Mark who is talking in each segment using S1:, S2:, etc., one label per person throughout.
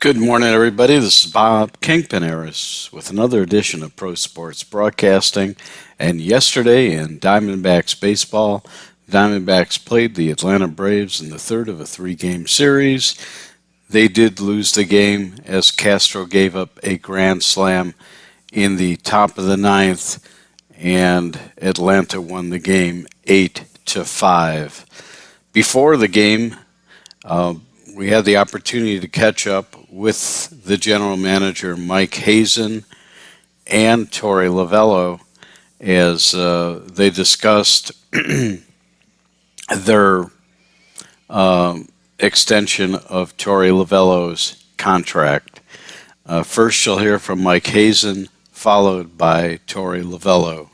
S1: Good morning, everybody. This is Bob Kingpin-Harris with another edition of Pro Sports Broadcasting. And yesterday in Diamondbacks baseball, Diamondbacks played the Atlanta Braves in the third of a three-game series. They did lose the game as Castro gave up a grand slam in the top of the ninth, and Atlanta won the game 8-5. Before the game, we had the opportunity to catch up with the general manager, Mike Hazen, and Torey Lovullo as they discussed their extension of Torey Lovullo's contract. First, you'll hear from Mike Hazen, followed by Torey Lovullo.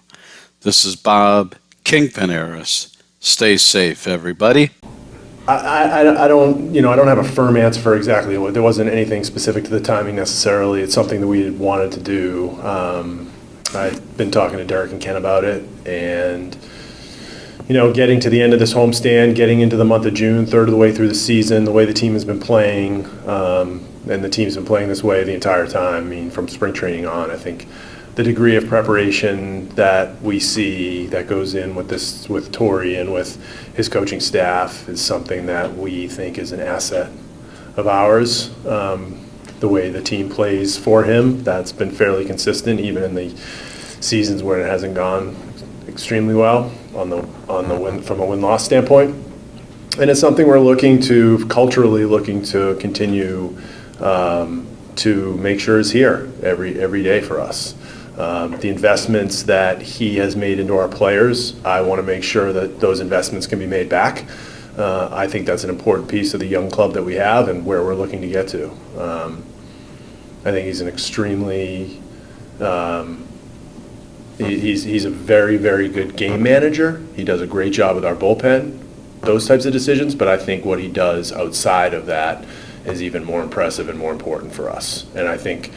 S1: This is Bob Kingpin-Harris. Stay safe, everybody.
S2: I don't have a firm answer for exactly what. There wasn't anything specific to the timing necessarily. It's something that we had wanted to do. I've been talking to Derek and Ken about it, and getting to the end of this homestand, getting into the month of June, third of the way through the season, the way the team has been playing, and the team's been playing this way the entire time. I mean, from spring training on, I think the degree of preparation that we see that goes in with Torey and with his coaching staff is something that we think is an asset of ours. The way the team plays for him, that's been fairly consistent, even in the seasons where it hasn't gone extremely well on the win, from a win-loss standpoint. And it's something we're culturally looking to continue to make sure is here every day for us. The investments that he has made into our players, I want to make sure that those investments can be made back. I think that's an important piece of the young club that we have and where we're looking to get to. I think he's an extremely, he's a very, very good game manager. He does a great job with our bullpen, those types of decisions, but I think what he does outside of that is even more impressive and more important for us. And I think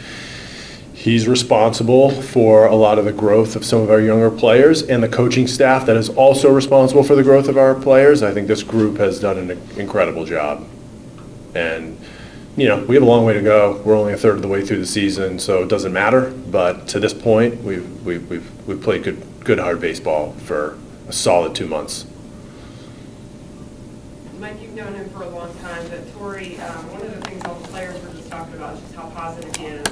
S2: he's responsible for a lot of the growth of some of our younger players, and the coaching staff that is also responsible for the growth of our players. I think this group has done an incredible job. And, we have a long way to go. We're only a third of the way through the season, so it doesn't matter. But to this point, we've played good hard baseball for a solid 2 months.
S3: Mike, you've known him for a long time, but Torey, one of the things all the players were just talking about is just how positive he is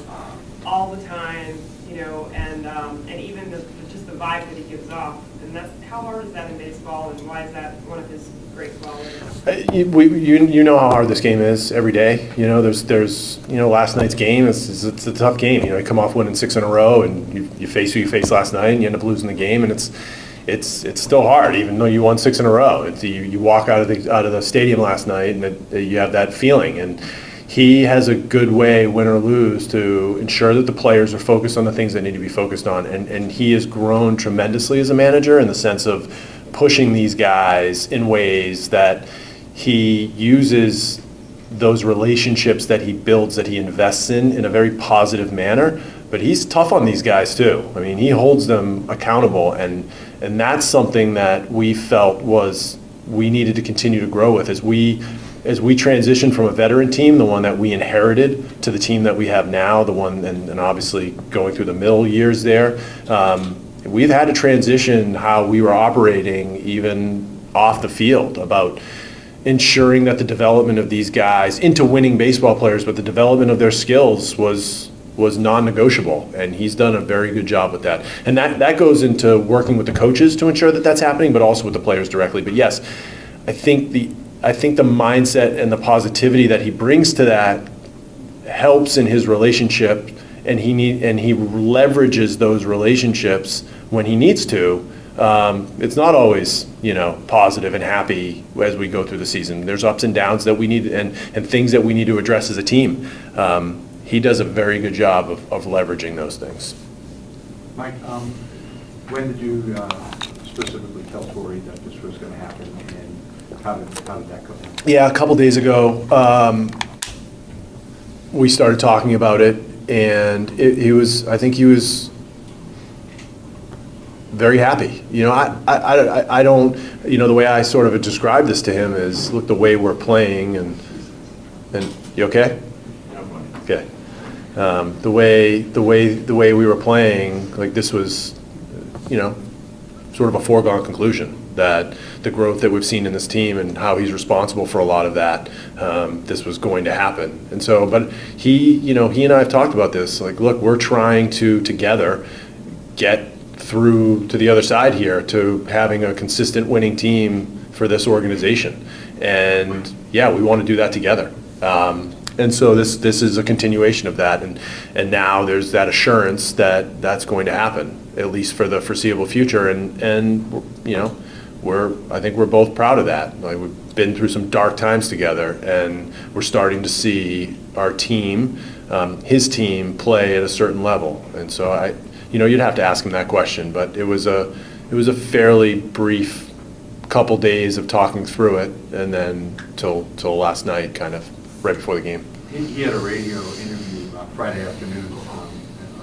S3: all the time, and even just the vibe that he gives off. And how hard is that in baseball, and why is that one of his great qualities?
S2: You know how hard this game is every day. There's last night's game. It's a tough game. You come off winning 6 in a row, and you face who you faced last night, and you end up losing the game, and it's still hard, even though you won 6 in a row. You walk out of the stadium last night, and you have that feeling. And he has a good way, win or lose, to ensure that the players are focused on the things they need to be focused on. And he has grown tremendously as a manager in the sense of pushing these guys in ways that he uses those relationships that he builds, that he invests in a very positive manner. But he's tough on these guys too. I mean, he holds them accountable, and that's something that we felt we needed to continue to grow with as we transition from a veteran team, the one that we inherited, to the team that we have now, the one, and obviously going through the middle years there. We've had to transition how we were operating even off the field about ensuring that the development of these guys into winning baseball players, but the development of their skills was non-negotiable, and he's done a very good job with that. And that goes into working with the coaches to ensure that that's happening, but also with the players directly. But yes, I think the mindset and the positivity that he brings to that helps in his relationship, and he leverages those relationships when he needs to. It's not always positive and happy as we go through the season. There's ups and downs that we need, and things that we need to address as a team. He does a very good job of leveraging those things.
S4: Mike, when did you specifically tell Torey that this was going to happen, and how did that go?
S2: Yeah, a couple days ago, we started talking about it, and I think he was very happy. I don't, the way I sort of described this to him is, look, the way we're playing, and you okay? okay. The way we were playing, like this was, sort of a foregone conclusion that the growth that we've seen in this team and how he's responsible for a lot of that, this was going to happen. And so, but he and I have talked about this. Like, look, we're trying to together get through to the other side here to having a consistent winning team for this organization. And yeah, we want to do that together. And so this is a continuation of that, and now there's that assurance that that's going to happen, at least for the foreseeable future. And I think we're both proud of that. Like, we've been through some dark times together, and we're starting to see our team, his team, play at a certain level. And so you'd have to ask him that question, but it was a fairly brief couple days of talking through it, and then till last night, kind of right before the game.
S4: He had a radio interview Friday afternoon on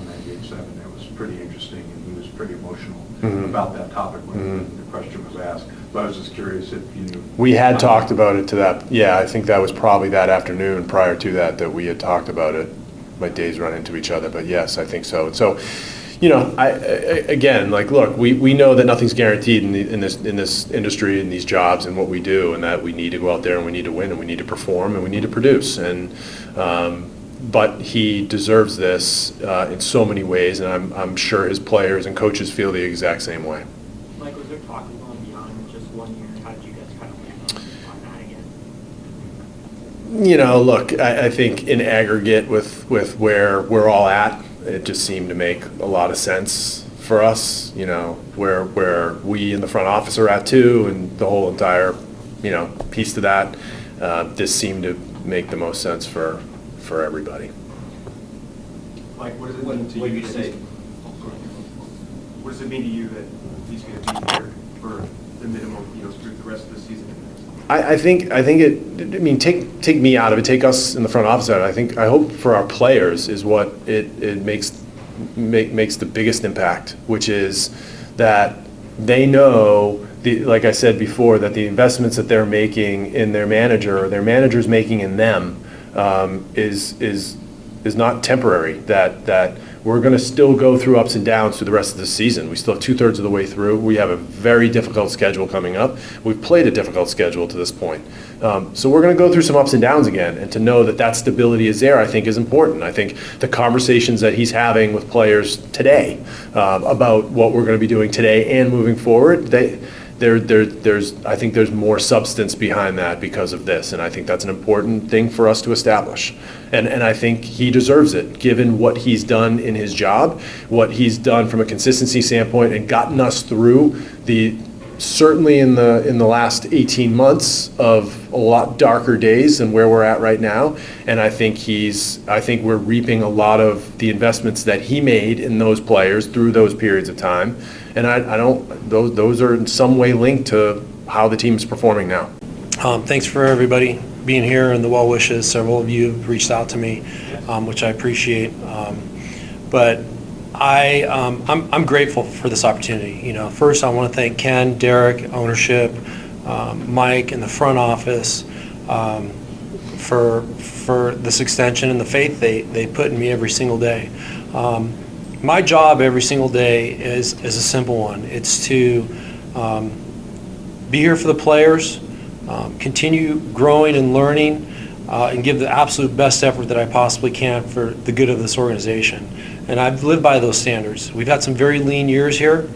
S4: 98.7 that was pretty interesting, and he was pretty emotional about that topic when the question was asked. But I was just curious if you knew.
S2: We had talked about it to that. Yeah, I think that was probably that afternoon prior to that we had talked about it. My days run into each other, but yes, I think so. So, again, like, look, we know that nothing's guaranteed in this industry, in these jobs, and what we do, and that we need to go out there and we need to win and we need to perform and we need to produce. And but he deserves this in so many ways, and I'm sure his players and coaches feel the exact same way.
S5: Mike, was there talk going beyond just 1 year? How did you guys kind of land on that again?
S2: Look, I think in aggregate with where we're all at, it just seemed to make a lot of sense for us, where we in the front office are at too, and the whole entire, piece to that. This seemed to make the most sense for everybody.
S5: Mike, what does it mean to you to say? What does it mean to you that he's going to be here for the minimum, through the rest of the season?
S2: I think take me out of it, take us in the front office out of it. I hope for our players is what it makes the biggest impact, which is that they know, like I said before, that the investments that they're making in their manager, or their manager's making in them, is not temporary. That we're going to still go through ups and downs through the rest of the season. We still have 2/3 of the way through. We have a very difficult schedule coming up. We've played a difficult schedule to this point. So we're going to go through some ups and downs again, and to know that stability is there, I think, is important. I think the conversations that he's having with players today about what we're going to be doing today and moving forward, I think there's more substance behind that because of this, and I think that's an important thing for us to establish. And I think he deserves it, given what he's done in his job, what he's done from a consistency standpoint, and gotten us through certainly in the last 18 months of a lot darker days than where we're at right now. And I think we're reaping a lot of the investments that he made in those players through those periods of time. And those are in some way linked to how the team is performing now.
S6: Thanks for everybody being here and the well wishes. Several of you have reached out to me, which I appreciate. But I'm grateful for this opportunity. First I want to thank Ken, Derek, ownership, Mike, and the front office for this extension and the faith they put in me every single day. My job every single day is a simple one. It's to be here for the players, continue growing and learning, and give the absolute best effort that I possibly can for the good of this organization. And I've lived by those standards. We've had some very lean years here,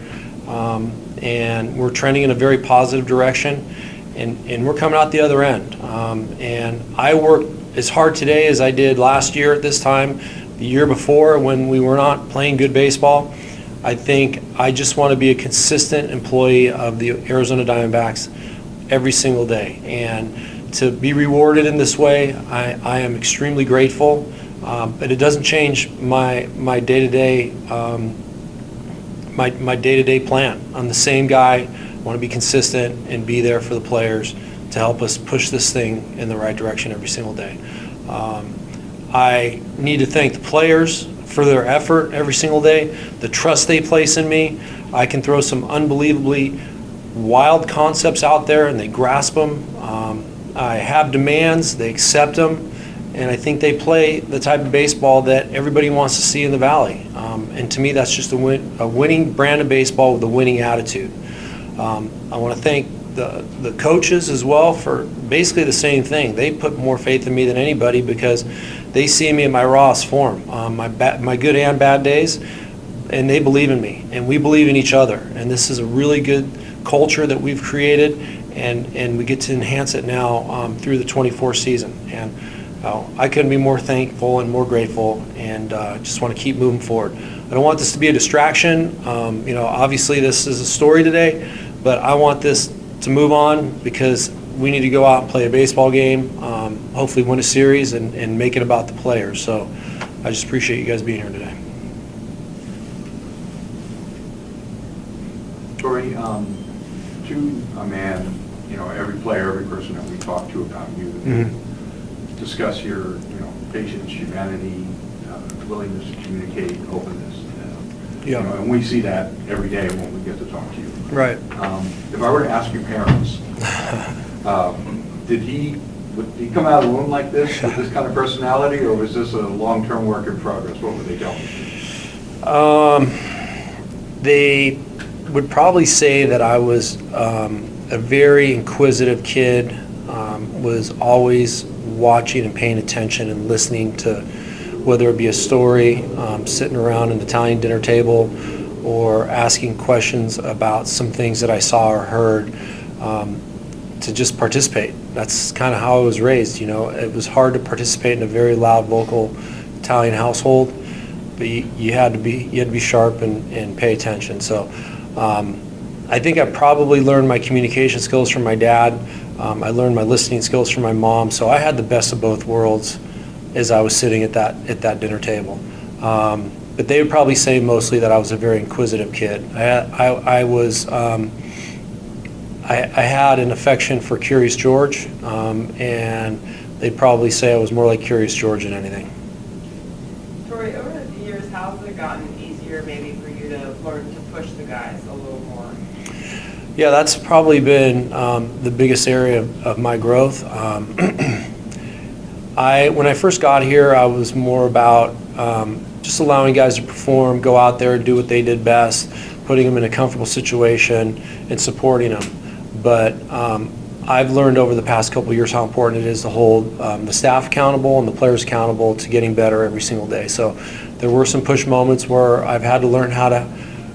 S6: and we're trending in a very positive direction, and we're coming out the other end. And I work as hard today as I did last year at this time, the year before when we were not playing good baseball. I think I just want to be a consistent employee of the Arizona Diamondbacks every single day. And to be rewarded in this way, I am extremely grateful. But it doesn't change my day-to-day my day-to-day plan. I'm the same guy. I want to be consistent and be there for the players to help us push this thing in the right direction every single day. I need to thank the players for their effort every single day, the trust they place in me. I can throw some unbelievably wild concepts out there and they grasp them. I have demands, they accept them, and I think they play the type of baseball that everybody wants to see in the Valley. And to me, that's just a winning brand of baseball with a winning attitude. I want to thank the coaches as well for basically the same thing. They put more faith in me than anybody because they see me in my rawest form, my good and bad days, and they believe in me, and we believe in each other. And this is a really good culture that we've created, and we get to enhance it now through the 24 season. And I couldn't be more thankful and more grateful, and just want to keep moving forward. I don't want this to be a distraction. Obviously this is a story today, but I want this to move on because we need to go out and play a baseball game, hopefully win a series, and make it about the players. So I just appreciate you guys being here today.
S4: Torey, to a man, every player, every person that we talk to about you, discuss your, patience, humanity, willingness to communicate, openness. And we see that every day when we get to talk to you.
S6: Right.
S4: If I were to ask your parents, would he come out of the womb like this, with this kind of personality, or was this a long-term work in progress? What would they tell me?
S6: They would probably say that I was a very inquisitive kid, was always watching and paying attention and listening to whether it be a story, sitting around an Italian dinner table, or asking questions about some things that I saw or heard, to just participate. That's kind of how I was raised. It was hard to participate in a very loud, vocal Italian household, but you had to be sharp and pay attention. So I think I probably learned my communication skills from my dad. I learned my listening skills from my mom. So I had the best of both worlds as I was sitting at that dinner table. But they would probably say mostly that I was a very inquisitive kid. I had an affection for Curious George, and they'd probably say I was more like Curious George than anything.
S3: Torey, over the years, how has it gotten easier maybe for you to learn to push the guys a little more?
S6: Yeah, that's probably been the biggest area of my growth. When I first got here, I was more about just allowing guys to perform, go out there, do what they did best, putting them in a comfortable situation, and supporting them. But I've learned over the past couple of years how important it is to hold the staff accountable and the players accountable to getting better every single day. So there were some push moments where I've had to learn how to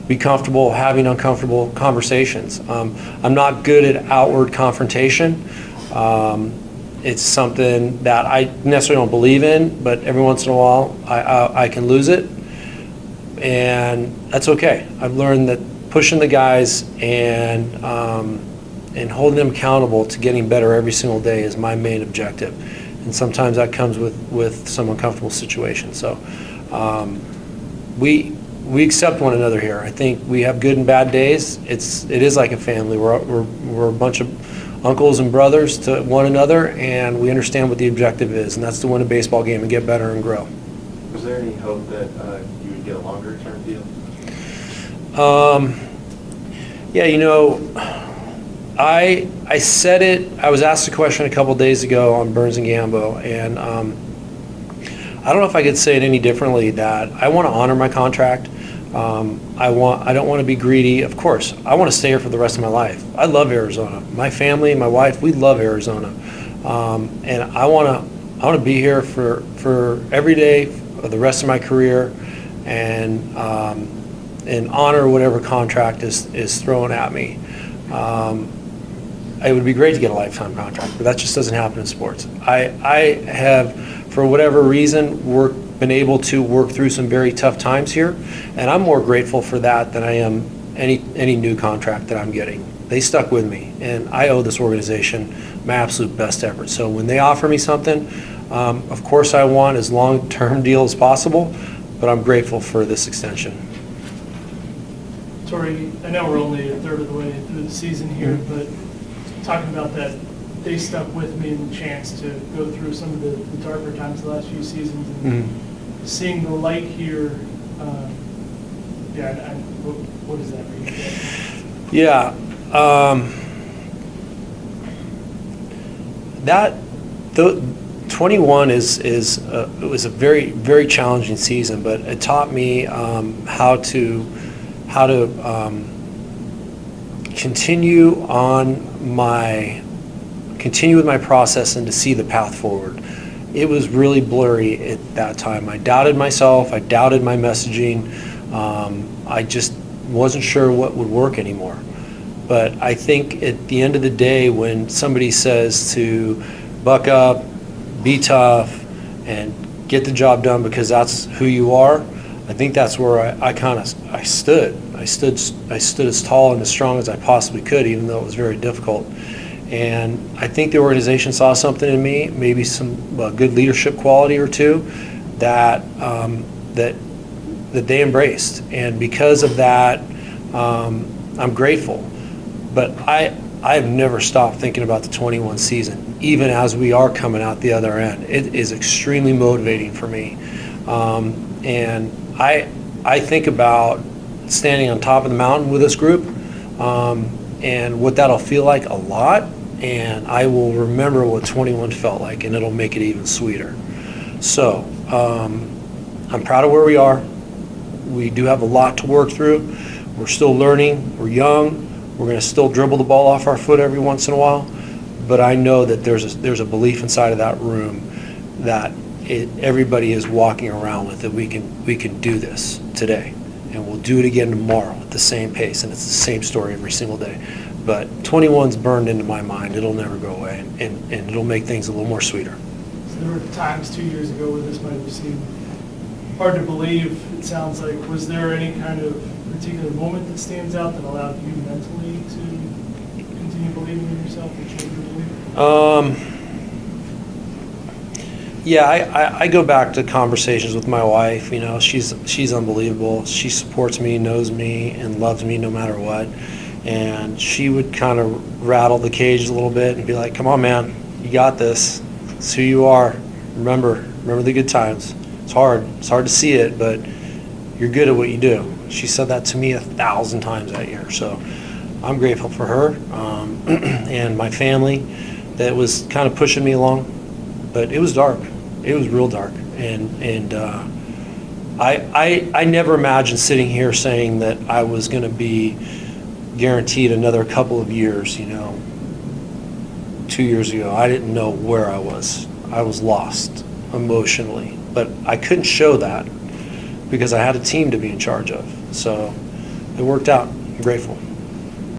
S6: be comfortable having uncomfortable conversations. I'm not good at outward confrontation. It's something that I necessarily don't believe in, but every once in a while I can lose it, and that's okay. I've learned that pushing the guys and holding them accountable to getting better every single day is my main objective, and sometimes that comes with some uncomfortable situations. So we accept one another here. I think we have good and bad days. It is like a family. We're a bunch of uncles and brothers to one another, and we understand what the objective is, and that's to win a baseball game and get better and grow.
S5: Was there any hope that you would get a longer-term deal?
S6: Yeah, I said it. I was asked a question a couple days ago on Burns and Gambo, and I don't know if I could say it any differently. That I want to honor my contract. I don't want to be greedy. Of course, I want to stay here for the rest of my life. I love Arizona. My family, my wife, we love Arizona, and I want to be here for every day of the rest of my career, and honor whatever contract is thrown at me. It would be great to get a lifetime contract, but that just doesn't happen in sports. I have, for whatever reason, been able to work through some very tough times here, and I'm more grateful for that than I am any new contract that I'm getting. They stuck with me, and I owe this organization my absolute best effort. So when they offer me something, of course I want as long-term deal as possible, but I'm grateful for this extension.
S7: Torey, I know we're only a third of the way through the season here, but talking about that, they stuck with me and the chance to go through some of the darker times the last few seasons, and seeing the light here. What does that mean?
S6: Yeah, 21 it was a very, very challenging season, but it taught me how to continue with my process and to see the path forward. It was really blurry at that time. I doubted myself. I doubted my messaging. I just wasn't sure what would work anymore. But I think at the end of the day, when somebody says to buck up, be tough, and get the job done because that's who you are, I think that's where I stood. I stood as tall and as strong as I possibly could, even though it was very difficult. And I think the organization saw something in me, maybe some good leadership quality or two that they embraced. And because of that, I'm grateful. But I've never stopped thinking about the 21 season, even as we are coming out the other end. It is extremely motivating for me. And I think about standing on top of the mountain with this group and what that'll feel like a lot. And I will remember what 21 felt like, and it'll make it even sweeter. So I'm proud of where we are. We do have a lot to work through. We're still learning. We're young. We're going to still dribble the ball off our foot every once in a while. But I know that there's a belief inside of that room that everybody is walking around with that we can do this today. And we'll do it again tomorrow at the same pace. And it's the same story every single day. But 21's burned into my mind. It'll never go away, and it'll make things a little more sweeter.
S7: So there were times 2 years ago where this might have seemed hard to believe, it sounds like. Was there any kind of particular moment that stands out that allowed you mentally to continue believing in yourself and change your belief?
S6: Yeah, I go back to conversations with my wife. You know, she's unbelievable. She supports me, knows me, and loves me no matter what. And she would kind of rattle the cage a little bit and be like, "Come on, man, you got this. It's who you are. Remember the good times. It's hard to see it, but you're good at what you do." She said that to me 1,000 times that year. So I'm grateful for her and my family that was kind of pushing me along. But it was dark. It was real dark. And I never imagined sitting here saying that I was going to be guaranteed another couple of years. 2 years ago, I didn't know where I was. I was lost emotionally, but I couldn't show that because I had a team to be in charge of. So it worked out. I'm grateful.